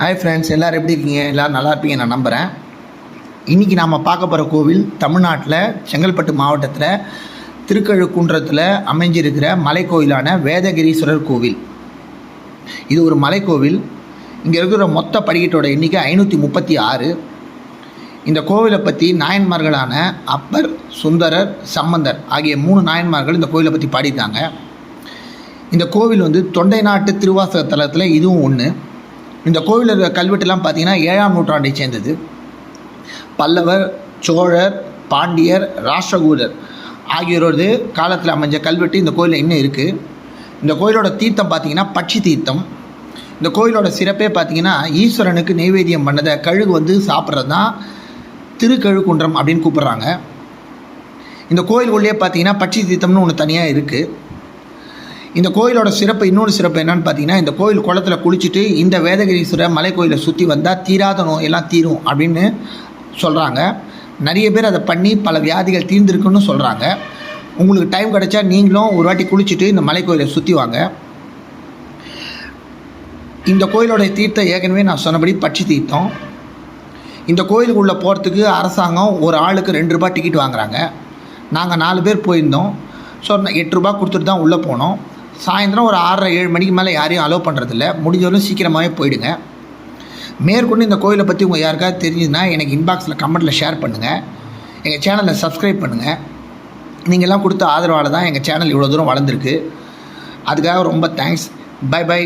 Hi friends, எல்லோரும் எப்படி இருக்கீங்க? எல்லோரும் நல்லா இருப்பீங்க நான் நம்புகிறேன். இன்றைக்கி நாம் பார்க்க போகிற கோவில் தமிழ்நாட்டில் செங்கல்பட்டு மாவட்டத்தில் திருக்கழுக்குன்றத்தில் அமைஞ்சிருக்கிற மலைக்கோயிலான வேதகிரீஸ்வரர் கோவில். இது ஒரு மலைக்கோவில். இங்கே இருக்கிற மொத்த படிக்கட்டோட எண்ணிக்கை 536. இந்த கோவிலை பற்றி நாயன்மார்களான அப்பர், சுந்தரர், சம்பந்தர் ஆகிய 3 நாயன்மார்கள் இந்த கோவிலை பற்றி பாடிட்டாங்க. இந்த கோவில் தொண்டை நாட்டு திருவாசக தலத்தில் இதுவும் ஒன்று. இந்த கோவிலில் இருக்கிற கல்வெட்டுலாம் பார்த்திங்கன்னா 7ஆம் நூற்றாண்டை சேர்ந்தது. பல்லவர், சோழர், பாண்டியர், ராஷ்டிரகூதர் ஆகியோரது காலத்தில் அமைஞ்ச கல்வெட்டு இந்த கோயிலில் இன்னும் இருக்குது. இந்த கோயிலோட தீர்த்தம் பார்த்திங்கன்னா பட்சி தீர்த்தம். இந்த கோயிலோட சிறப்பே பார்த்திங்கன்னா ஈஸ்வரனுக்கு நெய்வேத்தியம் பண்ணதை கழுகு சாப்பிட்றது தான் திருக்கழுக்குன்றம் அப்படின்னு கூப்பிட்றாங்க. இந்த கோயில் உள்ளே பார்த்திங்கன்னா பட்சி தீர்த்தம்னு ஒன்று தனியாக இருக்குது. இந்த கோயிலோட சிறப்பு, இன்னொரு சிறப்பு என்னென்னு பார்த்தீங்கன்னா, இந்த கோயில் குளத்தில் குளிச்சுட்டு இந்த வேதகிரீஸ்வரர் மலை கோயிலை சுற்றி வந்தால் தீராத நோயெல்லாம் தீரும் அப்படின்னு சொல்கிறாங்க. நிறைய பேர் அதை பண்ணி பல வியாதிகள் தீர்ந்துருக்குன்னு சொல்கிறாங்க. உங்களுக்கு டைம் கிடைச்சா நீங்களும் ஒரு வாட்டி குளிச்சுட்டு இந்த மலை கோயிலை சுற்றி வாங்க. இந்த கோயிலோட தீர்த்தம் ஏற்கனவே நான் சொன்னபடி பட்சி தீர்த்தம். இந்த கோயிலுக்குள்ளே போகிறதுக்கு அரசாங்கம் ஒரு ஆளுக்கு 2 ரூபாய் டிக்கெட் வாங்குறாங்க. நாங்கள் 4 பேர் போயிருந்தோம். ஸோ 8 ரூபாய் கொடுத்துட்டு தான் உள்ளே போனோம். சாயந்தரம் ஒரு 6:30-7 மணிக்கு மேலே யாரையும் அலோவ் பண்ணுறதில்ல. முடிஞ்சவரையும் சீக்கிரமாகவே போயிடுங்க. மேற்கொண்டு இந்த கோயிலை பற்றி உங்கள் யாருக்காவது தெரிஞ்சுதுன்னா எனக்கு இன்பாக்ஸில் கமெண்ட்டில் ஷேர் பண்ணுங்கள். எங்கள் சேனலை சப்ஸ்கிரைப் பண்ணுங்கள். நீங்கள்லாம் கொடுத்த ஆதரவால் தான் எங்கள் சேனல் இவ்வளோ தூரம் வளர்ந்துருக்கு. அதுக்காக ரொம்ப தேங்க்ஸ். By by.